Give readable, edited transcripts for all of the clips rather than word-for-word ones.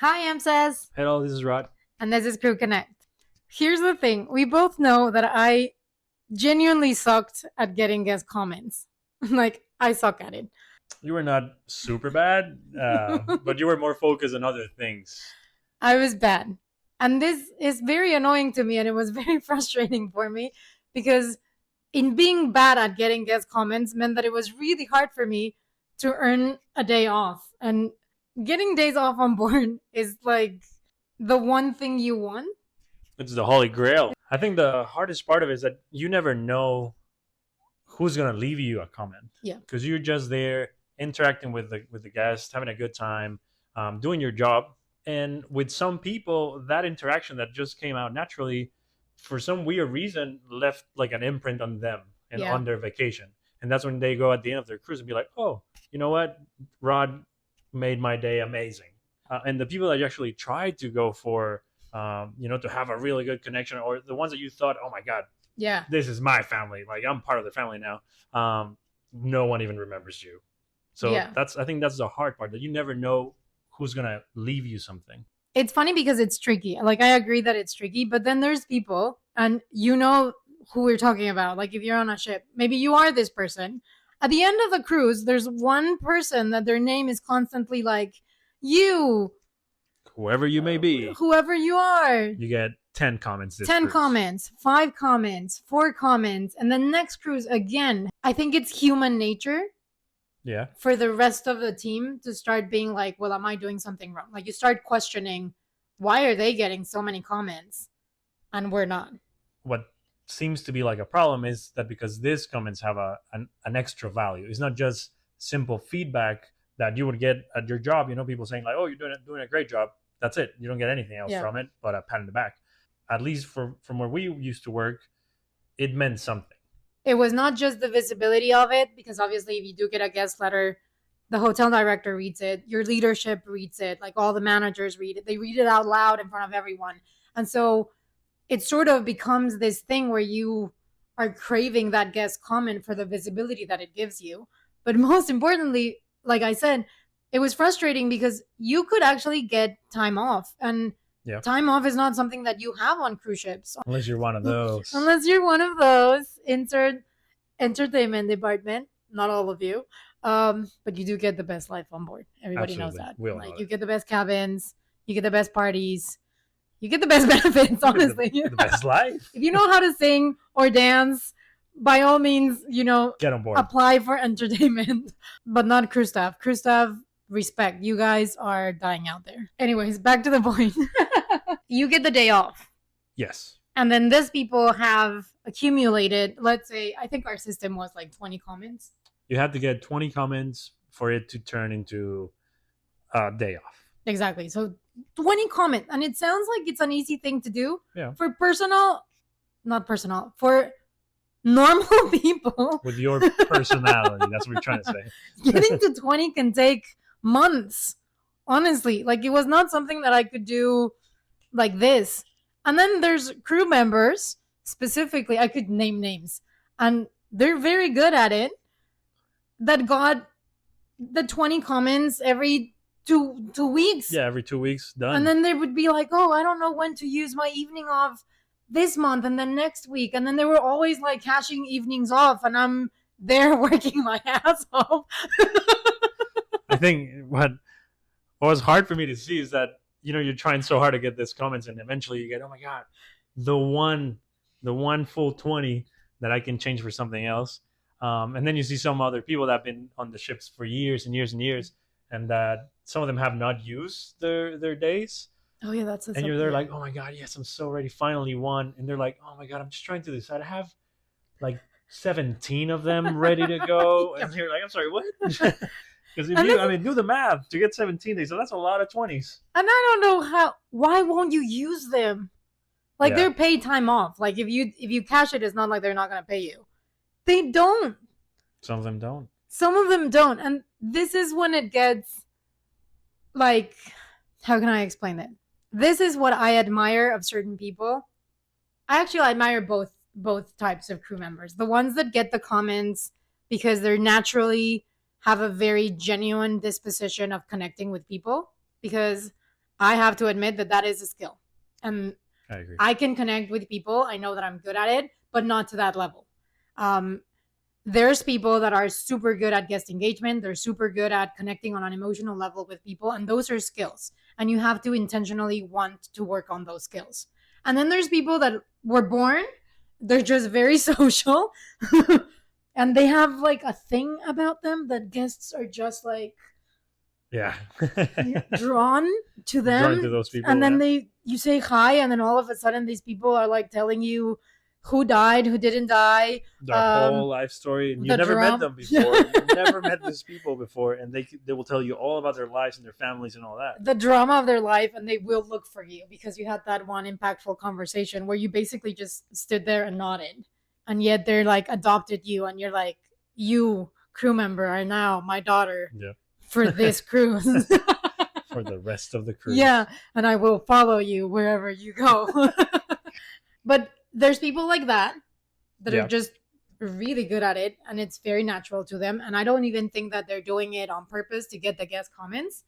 Hi, I'm Says, Hello, this is Rod. and this is Crew Connect. Here's the thing. We both know that I genuinely sucked at getting guest comments. Like, I suck at it. You were not super bad, but you were more focused on other things. I was bad. And this is very annoying to me, and it was very frustrating for me because in being bad at getting guest comments meant that it was really hard for me to earn a day off. And getting days off on board is like the one thing you want. It's the holy grail. I think the hardest part of it is that you never know who's gonna leave you a comment. Yeah. Because you're just there interacting with the guest, having a good time, doing your job. And with some people, that interaction that just came out naturally, for some weird reason, left like an imprint on them and Yeah. on their vacation. And that's when they go at the end of their cruise and be like, "Oh, you know what? Rod made my day amazing." And the people that you actually tried to go for, to have a really good connection, or the ones that you thought, "Oh my God, Yeah. this is my family. Like I'm part of the family now." No one even remembers you. So Yeah. I think that's the hard part, that you never know who's gonna leave you something. It's funny because it's tricky. Like, I agree that it's tricky, but then there's people, and you know who we're talking about. Like, if you're on a ship, maybe you are this person. At the end of the cruise, there's one person that their name is constantly like, you, Whoever you may be, whoever you are. you get 10 comments. 10 cruise. comments, 5 comments, 4 comments, and the next cruise again. I think it's human nature Yeah. for the rest of the team to start being like, well, am I doing something wrong? Like, you start questioning, why are they getting so many comments and we're not? What seems to be like a problem is that because these comments have an extra value. It's not just simple feedback that you would get at your job. People saying like, "Oh, you're doing a great job." That's it. You don't get anything else from it but a pat on the back. At least from where we used to work, it meant something. It was not just the visibility of it, because obviously if you do get a guest letter, the hotel director reads it, your leadership reads it, like all the managers read it. They read it out loud in front of everyone. And so it sort of becomes this thing where you are craving that guest comment for the visibility that it gives you. But most importantly, like I said, it was frustrating because you could actually get time off. And time off is not something that you have on cruise ships. Unless you're one of those. Unless you're one of those, insert entertainment department, not all of you. But you do get the best life on board. Everybody knows that. Like, you get the best cabins, you get the best parties, you get the best benefits, honestly. The best life. If you know how to sing or dance, by all means, get on board. Apply for entertainment, but not crew staff. Crew staff, respect. You guys are dying out there. Anyways, back to the point. You get the day off. Yes. And then these people have accumulated, let's say, I think our system was like 20 comments. You had to get 20 comments for it to turn into a day off. Exactly. So 20 comments. And it sounds like it's an easy thing to do. Yeah. For for normal people. With your personality. That's what we're trying to say. Getting to 20 can take months. Honestly. Like, it was not something that I could do like this. And then there's crew members, specifically, I could name names, and they're very good at it, that got the 20 comments every two weeks. Yeah, every 2 weeks, done. And then they would be like, "Oh, I don't know when to use my evening off this month and then next week." And then they were always like cashing evenings off, and I'm there working my ass off. I think what was hard for me to see is that you're trying so hard to get these comments, and eventually you get, oh my God, the one full 20 that I can change for something else. And then you see some other people that have been on the ships for years and years and years, and that some of them have not used their days. Oh yeah, that's. And you're there like, oh my God, yes, I'm so ready, finally one. And they're like, oh my God, I'm just trying to decide. I have like 17 of them ready to go. And you're like, I'm sorry, what? Because do the math to get 17 days. So that's a lot of 20s. And I don't know why won't you use them? Like, they're paid time off. Like, if you cash it, it's not like they're not going to pay you. They don't. Some of them don't. Some of them don't. And this is when it gets, like, how can I explain it? This is what I admire of certain people. I actually admire both types of crew members. The ones that get the comments because they're naturally have a very genuine disposition of connecting with people, because I have to admit that that is a skill. And I agree. I can connect with people. I know that I'm good at it, but not to that level. There's people that are super good at guest engagement. They're super good at connecting on an emotional level with people. And those are skills. And you have to intentionally want to work on those skills. And then there's people that were born, they're just very social. And they have like a thing about them that guests are just like Yeah. drawn to them. Drawn to those people. And then you say hi, and then all of a sudden these people are like telling you who died, who didn't die, their whole life story, and you the never met drama. them before. You never met these people before, and they will tell you all about their lives and their families and all that. the drama of their life, and they will look for you because you had that one impactful conversation where you basically just stood there and nodded, and yet they're like adopted you, and you're like, you crew member are now my daughter Yeah. for this cruise. For the rest of the cruise. Yeah, and I will follow you wherever you go. But there's people like that Yeah. are just really good at it, and it's very natural to them. And I don't even think that they're doing it on purpose to get the guest comments.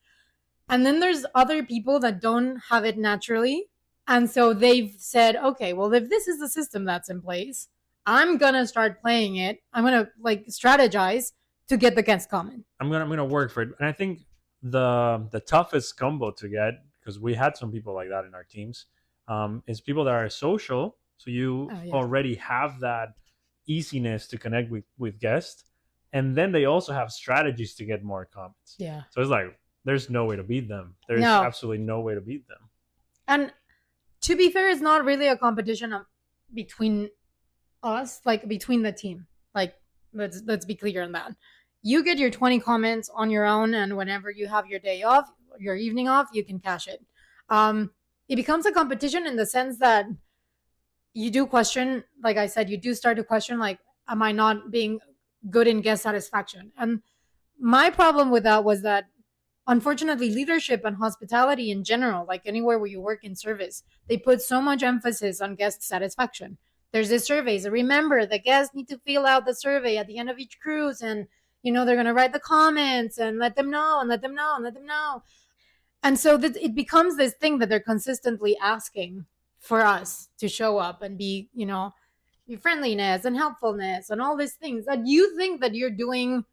And then there's other people that don't have it naturally. And so they've said, okay, well, if this is the system that's in place, I'm going to start playing it. I'm going to like strategize to get the guest comment. I'm gonna work for it. And I think the toughest combo to get, because we had some people like that in our teams, is people that are social. So you already have that easiness to connect with guests, and then they also have strategies to get more comments. Yeah. So it's like there's no way to beat them. There's No. absolutely no way to beat them. And to be fair, it's not really a competition between us, like between the team. Like let's be clear on that. You get your 20 comments on your own, and whenever you have your day off, your evening off, you can cash it. It becomes a competition in the sense that you do question, like I said, you do start to question, like, am I not being good in guest satisfaction? And my problem with that was that, unfortunately, leadership and hospitality in general, like anywhere where you work in service, they put so much emphasis on guest satisfaction. There's this survey. So remember, the guests need to fill out the survey at the end of each cruise, and they're going to write the comments and let them know and let them know and let them know. And so it becomes this thing that they're consistently asking for us to show up and be, your friendliness and helpfulness and all these things that you think that you're doing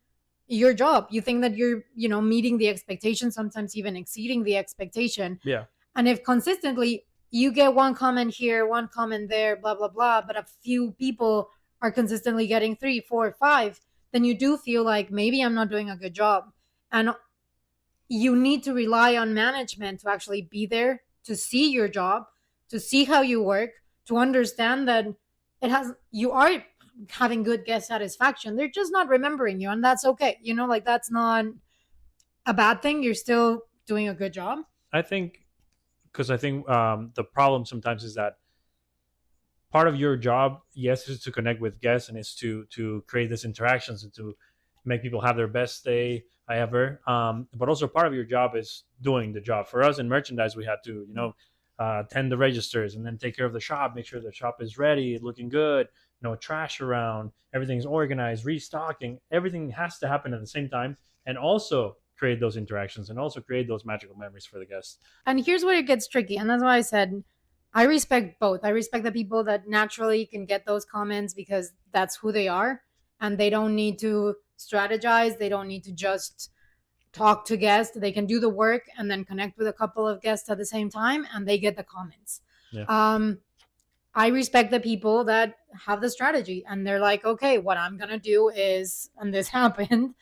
your job. You think that you're, meeting the expectation, sometimes even exceeding the expectation. Yeah. And if consistently you get one comment here, one comment there, blah, blah, blah, but a few people are consistently getting 3, 4, 5, then you do feel like maybe I'm not doing a good job. And you need to rely on management to actually be there, to see your job, to see how you work, to understand that you are having good guest satisfaction. They're just not remembering you, and that's okay. That's not a bad thing. You're still doing a good job. I think the problem sometimes is that part of your job, yes, is to connect with guests and is to create these interactions and to make people have their best day ever. But also part of your job is doing the job. For us in merchandise, we had to, tend the registers and then take care of the shop, make sure the shop is ready, looking good, no trash around, everything's organized, restocking. Everything has to happen at the same time, and also create those interactions and also create those magical memories for the guests. And here's where it gets tricky. And that's why I said, I respect both. I respect the people that naturally can get those comments because that's who they are, and they don't need to strategize. They don't need to just talk to guests. They can do the work and then connect with a couple of guests at the same time, and they get the comments. Yeah. I respect the people that have the strategy, and they're like, okay, what I'm going to do is, and this happened,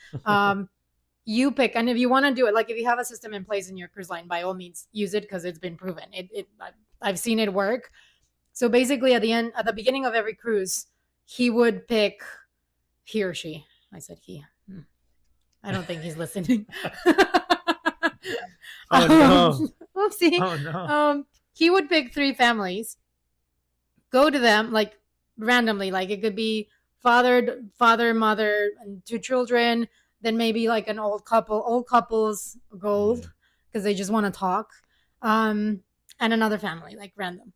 you pick. And if you want to do it, like if you have a system in place in your cruise line, by all means, use it because it's been proven. I've seen it work. So basically at the beginning of every cruise, he would pick, he or she. I said he. I don't think he's listening. Oh no. Oopsie. Oh no. He would pick 3 families, go to them like randomly, like it could be father, mother, and 2 children, then maybe like an old couples gold because they just want to talk, and another family, like random.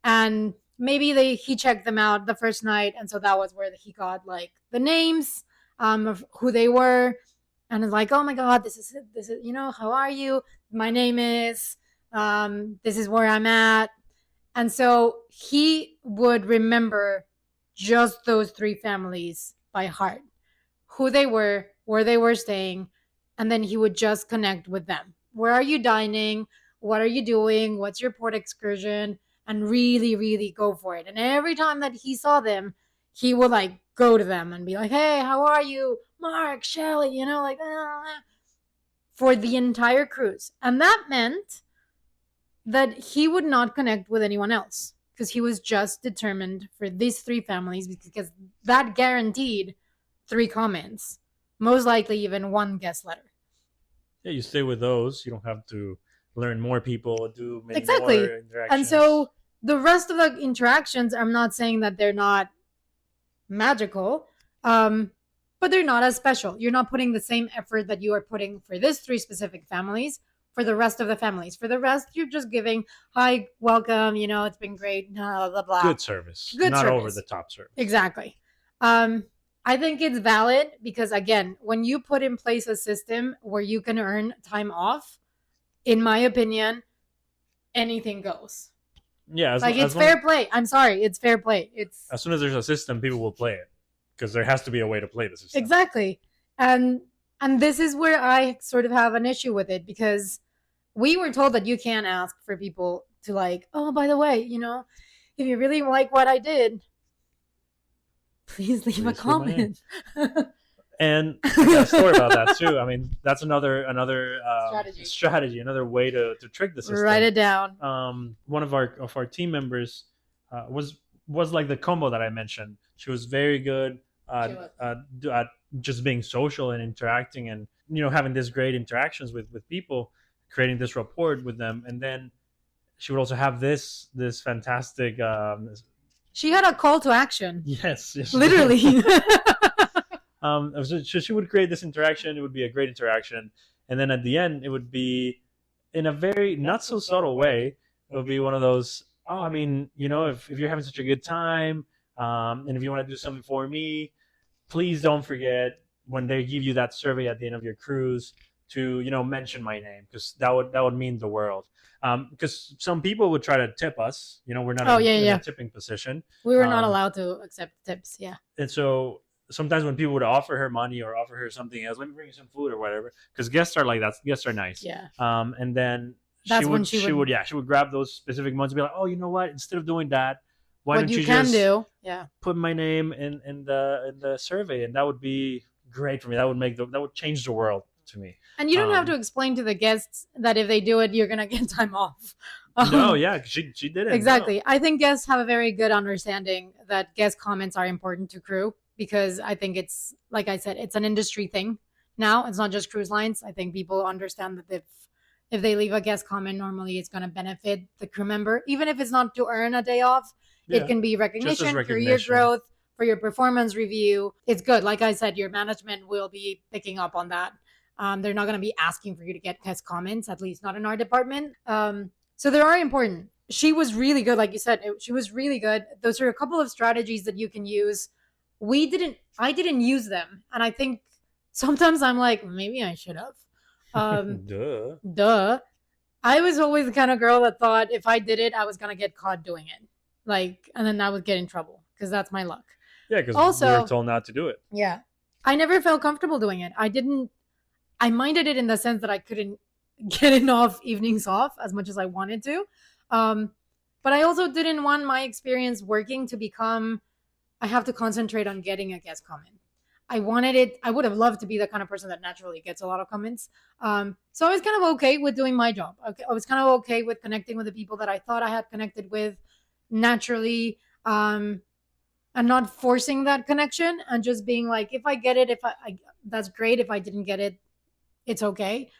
And maybe he checked them out the first night, and so that was where he got like the names of who they were, and it's like, oh my god, this is how are you? My name is This is where I'm at. And so he would remember just those three families by heart, who they were, where they were staying, and then he would just connect with them. Where are you dining? What are you doing? What's your port excursion? And really, really go for it. And every time that he saw them, he would like go to them and be like, hey, how are you? Mark, Shelly, you know, like for the entire cruise. And that meant that he would not connect with anyone else because he was just determined for these three families, because that guaranteed three comments, most likely even one guest letter. Yeah, you stay with those. You don't have to learn more people, do many Exactly. more interactions. And so the rest of the interactions, I'm not saying that they're not magical, but they're not as special. You're not putting the same effort that you are putting for this three specific families for the rest of the families. For the rest, you're just giving, hi, welcome, you know, it's been great, blah, blah, blah. Good service. Good not service. over the top service. Exactly. I think it's valid because, again, when you put in place a system where you can earn time off, in my opinion, anything goes. Yeah, like it's fair play. I'm sorry, it's fair play. It's as soon as there's a system, people will play it because there has to be a way to play the system. Exactly. And this is where I sort of have an issue with it, because we were told that you can't ask for people to like, oh, by the way, you know, if you really like what I did, please leave a comment. And I got a story about that too. I mean, that's another strategy, another way to trick the system. Write it down. One of our team members was like the combo that I mentioned. She was very good at just being social and interacting, and having this great interactions with people, creating this rapport with them, and then she would also have this fantastic. She had a call to action. Yes, literally. So she would create this interaction. It would be a great interaction, and then at the end, it would be in a very not so subtle way. It would be one of those. Oh, I mean, if you're having such a good time, and if you want to do something for me, please don't forget when they give you that survey at the end of your cruise to mention my name, because that would mean the world. Because some people would try to tip us. We're not in a tipping position. We were not allowed to accept tips. Yeah. And so sometimes when people would offer her money or offer her something else, let me bring you some food or whatever, because guests are like that. Guests are nice. Yeah. And then she would grab those specific months and be like, oh, you know what? Instead of doing that, why don't you just put my name in the survey, and that would be great for me. That would change the world to me. And you don't have to explain to the guests that if they do it, you're gonna get time off. No, yeah, she did it. Exactly. No. I think guests have a very good understanding that guest comments are important to crew, because I think it's, like I said, it's an industry thing now. It's not just cruise lines. I think people understand that if they leave a guest comment, normally it's going to benefit the crew member, even if it's not to earn a day off. Yeah. It can be recognition, career growth, for your performance review. It's good. Like I said, your management will be picking up on that. They're not going to be asking for you to get guest comments, at least not in our department. So they are important. She was really good. Like you said, she was really good. Those are a couple of strategies that you can use. I didn't use them. And I think sometimes I'm like, maybe I should have. Duh. I was always the kind of girl that thought if I did it, I was going to get caught doing it. And then I would get in trouble, because that's my luck. Yeah, because we were told not to do it. Yeah. I never felt comfortable doing it. I minded it in the sense that I couldn't get enough evenings off as much as I wanted to. But I also didn't want my experience working to become, I have to concentrate on getting a guest comment. I would have loved to be the kind of person that naturally gets a lot of comments. So I was kind of okay with doing my job. I was kind of okay with connecting with the people that I thought I had connected with naturally, and not forcing that connection, and just being like, if I get it, that's great. If I didn't get it, it's okay.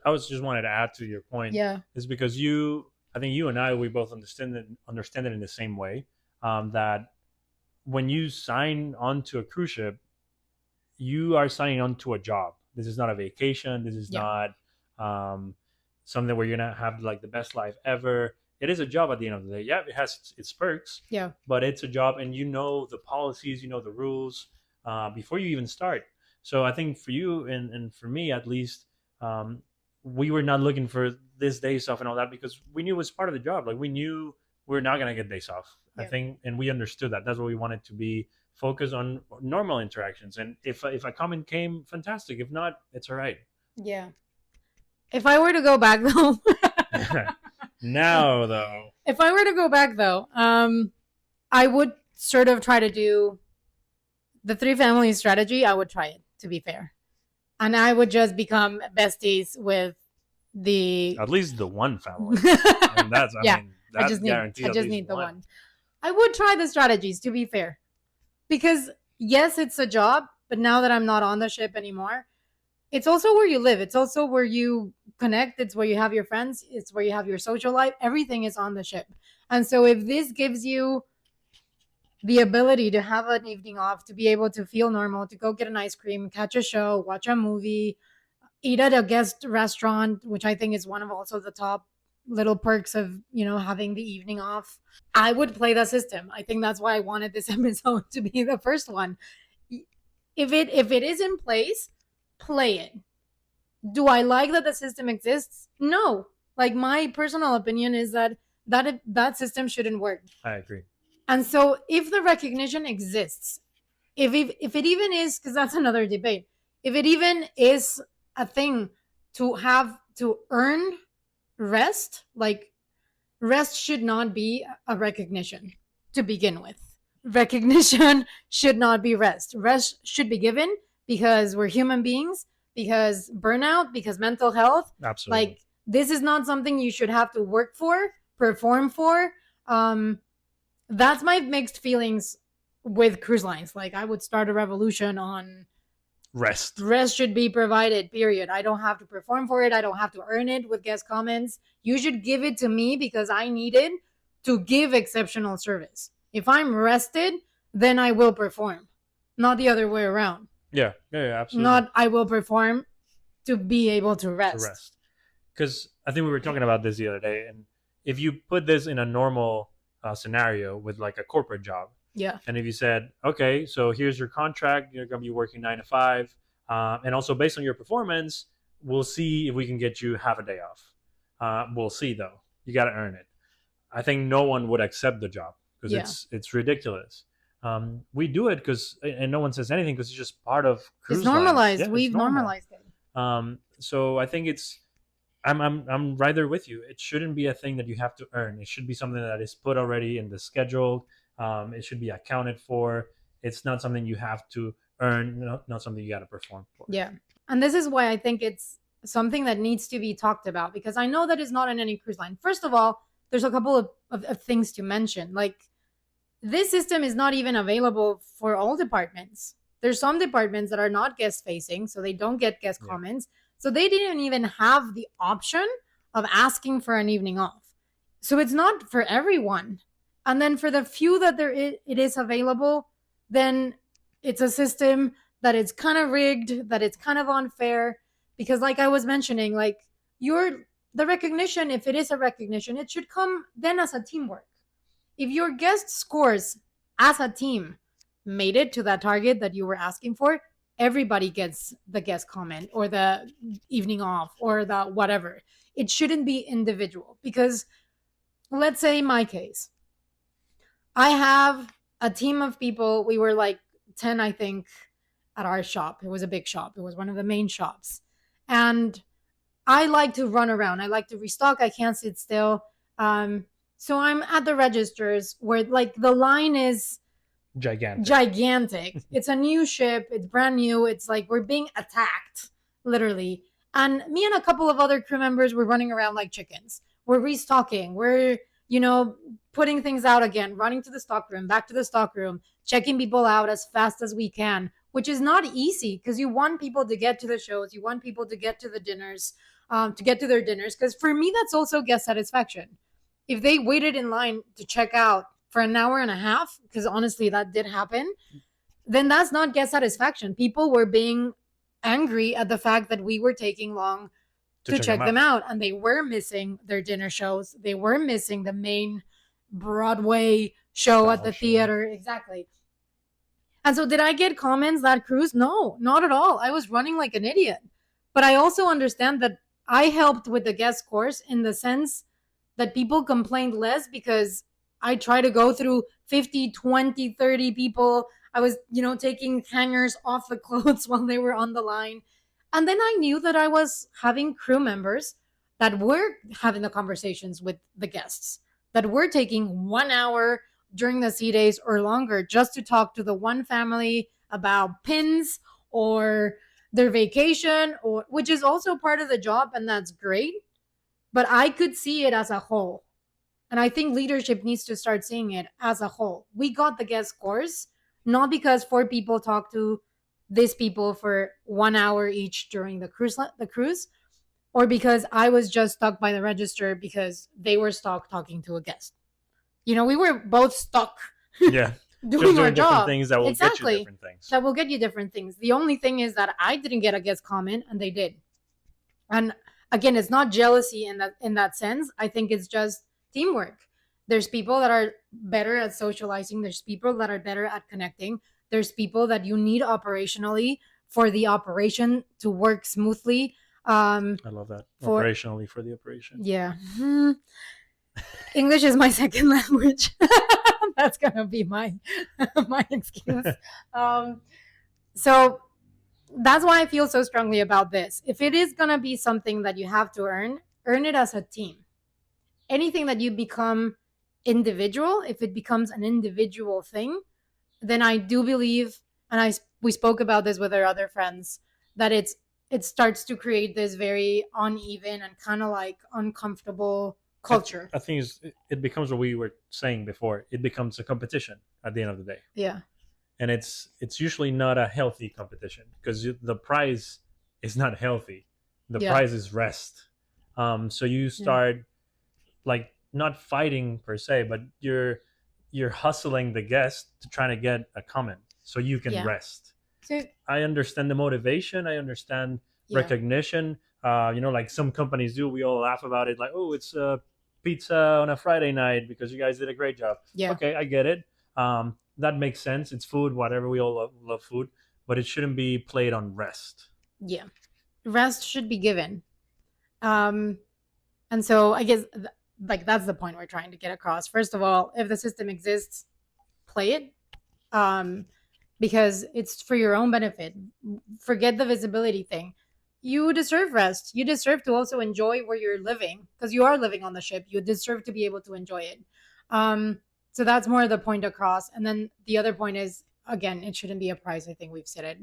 I was just wanted to add to your point. Yeah. Is because I think you and I, we both understand it in the same way, that when you sign onto a cruise ship, you are signing on to a job. This is not a vacation. This is not something where you're going to have like the best life ever. It is a job at the end of the day. Yeah, it has its perks. Yeah. But it's a job, and the policies, the rules before you even start. So I think for you and for me at least, we were not looking for this days off and all that because we knew it was part of the job. Like we knew we're not gonna get days off. I Yeah. think, and we understood that. That's what we wanted to be focused on normal interactions. And if a comment came, fantastic. If not, it's all right. Yeah. If I were to go back though, Now though, if I were to go back though, I would sort of try to do the 3 family strategy. I would try it, to be fair, and I would just become besties with the. at least the one family. And that's Yeah, mean, that I just need. guarantees I at just least need the one. I would try the strategies, to be fair, because yes, it's a job, but now that I'm not on the ship anymore, it's also where you live. It's also where you connect. It's where you have your friends. It's where you have your social life. Everything is on the ship. And so if this gives you the ability to have an evening off, to be able to feel normal, to go get an ice cream, catch a show, watch a movie, eat at a guest restaurant, which I think is one of also the top little perks of, having the evening off, I would play the system. I think that's why I wanted this episode to be the first one. If it is in place, play it. Do I like that the system exists? No. Like, my personal opinion is that system shouldn't work. I agree. And so if the recognition exists, if it even is, because that's another debate, if it even is a thing to have to earn rest, like, rest should not be a recognition to begin with. Recognition should not be rest. Rest should be given because we're human beings, because burnout, because mental health. Absolutely. Like, this is not something you should have to work for, perform for. That's my mixed feelings with cruise lines. Like, I would start a revolution on rest. Rest should be provided, period. I don't have to perform for it. I don't have to earn it with guest comments. You should give it to me because I need it to give exceptional service. If I'm rested, then I will perform, not the other way around. Yeah, absolutely. Not I will perform to be able to rest. Because I think we were talking about this the other day, and if you put this in a normal scenario with like a corporate job, yeah, and if you said, okay, so here's your contract, you're going to be working 9 to 5, and also based on your performance, we'll see if we can get you half a day off. We'll see though. You got to earn it. I think no one would accept the job because it's ridiculous. We do it and no one says anything because it's just part of cruise It's normalized. Yeah, We've normalized it. So I think I'm right there with you. It shouldn't be a thing that you have to earn. It should be something that is put already in the schedule. It should be accounted for. It's not something you have to earn, not something you got to perform for. Yeah. And this is why I think it's something that needs to be talked about, because I know that it's not in any cruise line. First of all, there's a couple of things to mention. Like, this system is not even available for all departments. There's some departments that are not guest facing, so they don't get guest comments. So they didn't even have the option of asking for an evening off. So it's not for everyone. And then for the few that it is available, then it's a system that it's kind of rigged, that it's kind of unfair. Because like I was mentioning, like, the recognition, if it is a recognition, it should come then as a teamwork. If your guest scores as a team made it to that target that you were asking for, everybody gets the guest comment or the evening off or the whatever. It shouldn't be individual, because let's say my case, I have a team of people. We were like 10, I think, at our shop. It was a big shop. It was one of the main shops. And I like to run around. I like to restock. I can't sit still. So I'm at the registers where like the line is gigantic. It's a new ship. It's brand new. It's like we're being attacked, literally. And me and a couple of other crew members were running around like chickens. We're restocking. We're, putting things out again, running to the stock room, back to the stock room, checking people out as fast as we can, which is not easy because you want people to get to the shows. You want people to get to the dinners, to get to their dinners. Because for me, that's also guest satisfaction. If they waited in line to check out for an hour and a half, because honestly, that did happen, then that's not guest satisfaction. People were being angry at the fact that we were taking long to check them out. And they were missing their dinner shows. They were missing the main Broadway show at the theater. Exactly. And so did I get comments that cruise? No, not at all. I was running like an idiot. But I also understand that I helped with the guest course in the sense that people complained less because I try to go through 50, 20, 30 people. I was, taking hangers off the clothes while they were on the line. And then I knew that I was having crew members that were having the conversations with the guests, that were taking 1 hour during the sea days or longer just to talk to the one family about pins or their vacation, or which is also part of the job, and that's great. But I could see it as a whole. And I think leadership needs to start seeing it as a whole. We got the guest course, not because 4 people talked to these people for 1 hour each during the cruise, or because I was just stuck by the register because they were stuck talking to a guest. We were both stuck Yeah. doing our different job. things that will get Exactly. you different things. That will get you different things. The only thing is that I didn't get a guest comment and they did. And again, it's not jealousy in that sense. I think it's just teamwork. There's people that are better at socializing. There's people that are better at connecting. There's people that you need operationally for the operation to work smoothly. I love that. For- Operationally for the operation. Yeah. English is my second language. That's gonna be my excuse. So that's why I feel so strongly about this. If it is gonna be something that you have to earn it as a team. Anything that you become individual, if it becomes an individual thing, then I do believe, and we spoke about this with our other friends, that it starts to create this very uneven and kind of like uncomfortable culture. I think it becomes what we were saying before. It becomes a competition at the end of the day. Yeah. And it's usually not a healthy competition because the prize is not healthy. The prize is rest. So you start like not fighting per se, but you're hustling the guest to try to get a comment so you can rest. So, I understand the motivation. I understand recognition. Like some companies do. We all laugh about it. Like, oh, it's pizza on a Friday night because you guys did a great job. Yeah. Okay, I get it. That makes sense. It's food, whatever. We all love food, but it shouldn't be played on rest. Yeah. Rest should be given. And so I guess that's the point we're trying to get across. First of all, if the system exists, play it. Because it's for your own benefit. Forget the visibility thing. You deserve rest. You deserve to also enjoy where you're living because you are living on the ship. You deserve to be able to enjoy it. So that's more the point across. And then the other point is, again, it shouldn't be a prize. I think we've said it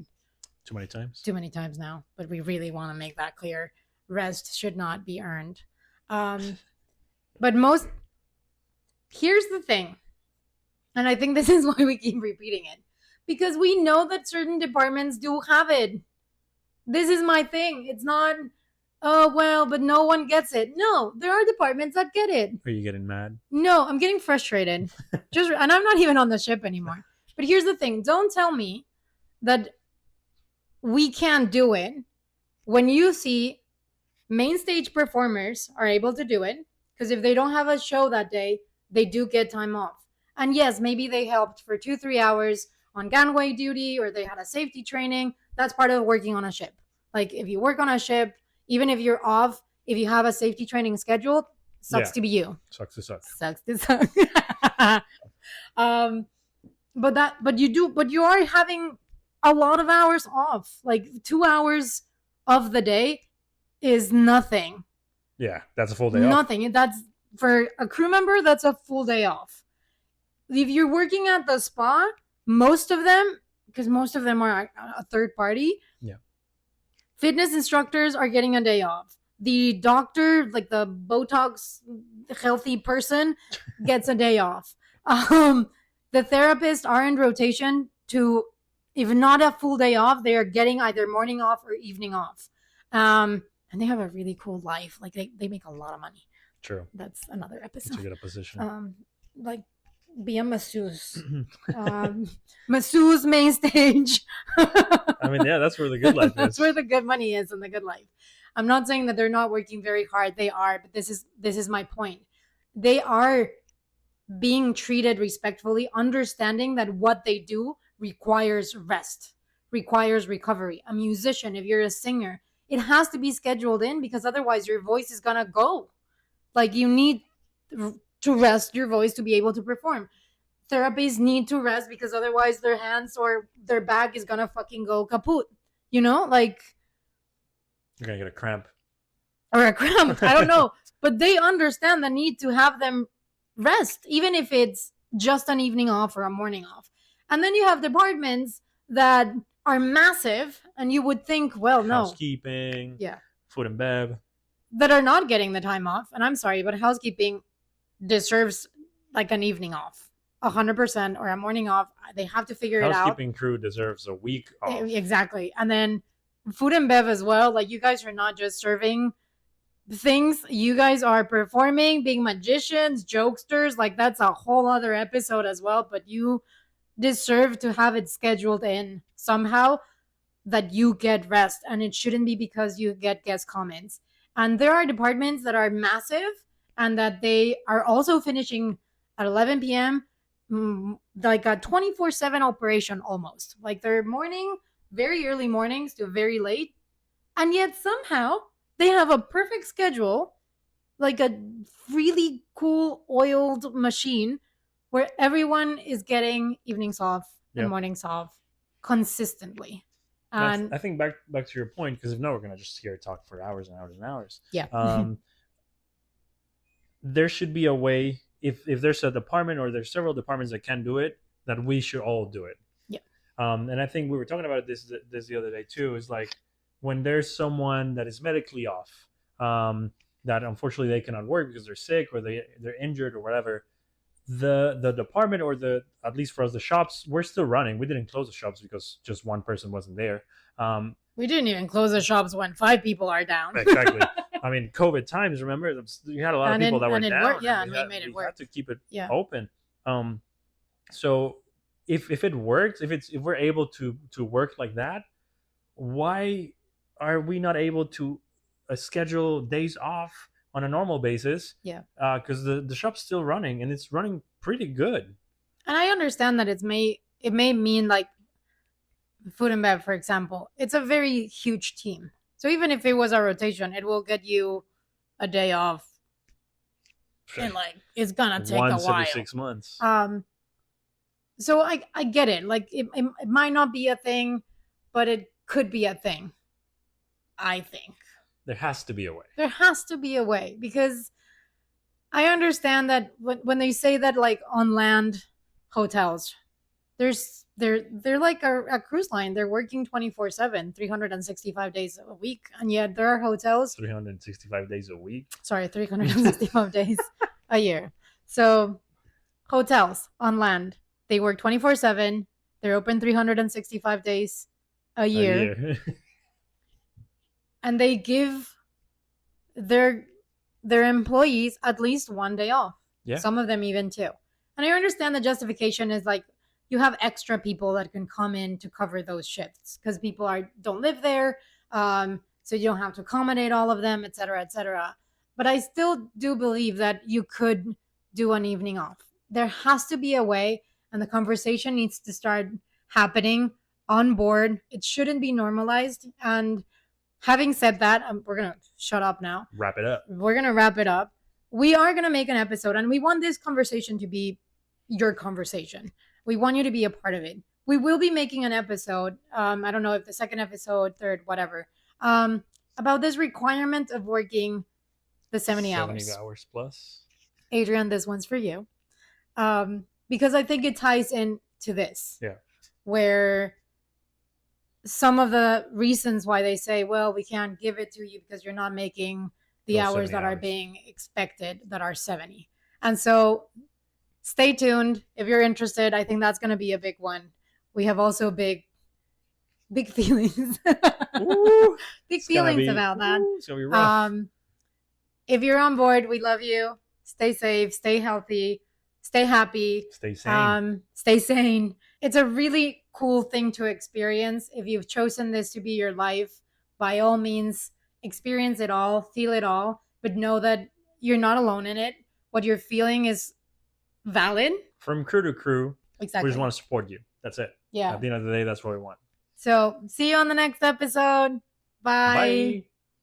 too many times now, but we really want to make that clear. Rest should not be earned. But here's the thing. And I think this is why we keep repeating it. Because we know that certain departments do have it. This is my thing. It's not, oh, well, but no one gets it. No, there are departments that get it. Are you getting mad? No, I'm getting frustrated. And I'm not even on the ship anymore. But here's the thing. Don't tell me that we can't do it when you see main stage performers are able to do it. Because if they don't have a show that day, they do get time off. And yes, maybe they helped for 2-3 hours on gangway duty, or they had a safety training. That's part of working on a ship. Like if you work on a ship, even if you're off, if you have a safety training scheduled, sucks to be you. Sucks to suck. Sucks to suck. But you are having a lot of hours off. Like 2 hours of the day is nothing. Yeah, that's a full day off. Nothing. That's for a crew member, that's a full day off. If you're working at the spa, most of them are a third party. Yeah. Fitness instructors are getting a day off. The doctor, like the Botox healthy person, gets a day off. The therapists are in rotation to, if not a full day off, they are getting either morning off or evening off. And they have a really cool life. Like they make a lot of money. True. That's another episode. To get a position. Like be a masseuse. Masseuse main stage. I mean, yeah, that's where the good life is. That's where the good money is in the good life. I'm not saying that they're not working very hard. They are, but this is my point. They are being treated respectfully, understanding that what they do requires rest, requires recovery. A musician, if you're a singer, it has to be scheduled in because otherwise your voice is gonna go. Like you need to rest your voice to be able to perform. Therapists need to rest because otherwise their hands or their back is gonna fucking go kaput. You know, like You're gonna get a cramp. or a cramp. I don't know, but they understand the need to have them rest, even if it's just an evening off or a morning off. And then you have departments that are massive, and you would think, well, no, Housekeeping. Yeah. Food and bev. that are not getting the time off. And I'm sorry, but housekeeping deserves like an evening off, 100%, or a morning off. They have to figure it out. Housekeeping crew deserves a week off. Exactly. And then food and bev as well. Like you guys are not just serving things, you guys are performing, being magicians, jokesters. Like that's a whole other episode as well. But you deserve to have it scheduled in somehow that you get rest, and it shouldn't be because you get guest comments. And there are departments that are massive and that they are also finishing at 11 p.m. Like a 24/7 operation almost. Like they're morning, very early mornings to very late. And yet somehow they have a perfect schedule, like a really cool oiled machine where everyone is getting evenings off and Yep. mornings off consistently. That's- And I think back to your point, because if not, we're gonna just hear talk for hours and hours and hours. yeah. There should be a way, if there's a department or there's several departments that can do it, that we should all do it. Yeah. And I think we were talking about this the other day too. Is like when there's someone that is medically off, that unfortunately they cannot work because they're sick or they're injured or whatever. The department or at least for us, the shops, we're still running. We didn't close the shops because just one person wasn't there. We didn't even close the shops when 5 people are down. Exactly. I mean, COVID times, remember, you had a lot of people that were down. Worked, yeah, and we made it work. Had to keep it Yeah. open. So if it works, if we're able to work like that, why are we not able to schedule days off on a normal basis? Yeah. Because the shop's still running and it's running pretty good. And I understand that it may mean like food and bev, for example. It's a very huge team. So even if it was a rotation, it will get you a day off. And like it's gonna take Once a while. every 6 months. So I get it. Like it might not be a thing, but it could be a thing. I think. There has to be a way. There has to be a way, because I understand that when they say that like on land hotels, they're like a cruise line. They're working 24/7, 365 days a week. And yet there are hotels, 365 days a week. sorry, 365 days a year. So hotels on land, they work 24/7. They're open 365 days a year. And they give their employees at least one day off. Yeah. Some of them even 2. And I understand the justification is like you have extra people that can come in to cover those shifts because people don't live there, so you don't have to accommodate all of them, et cetera, et cetera. But I still do believe that you could do an evening off. There has to be a way, and the conversation needs to start happening on board. It shouldn't be normalized. And having said that, we're going to shut up now. Wrap it up. We're going to wrap it up. We are going to make an episode, and we want this conversation to be your conversation. We want you to be a part of it. We will be making an episode, I don't know if the second episode, third, whatever, about this requirement of working the 70 hours. 70 hours plus. Adrian, this one's for you. Because I think it ties into this. Yeah. Where some of the reasons why they say, well, we can't give it to you because you're not making the Those hours 70 that are hours. being expected that are 70. And so stay tuned if you're interested. I think that's going to be a big one. We have also big feelings. Ooh, Big it's gonna feelings be- about that. ooh, it's gonna be rough. If you're on board, we love you. Stay safe, stay healthy, stay happy. Stay sane. Stay sane. It's a really cool thing to experience. If you've chosen this to be your life, by all means, experience it all, feel it all, but know that you're not alone in it. What you're feeling is valid. From crew to crew, Exactly. we just want to support you. That's it. Yeah. At the end of the day, that's what we want. So see you on the next episode. Bye. Bye.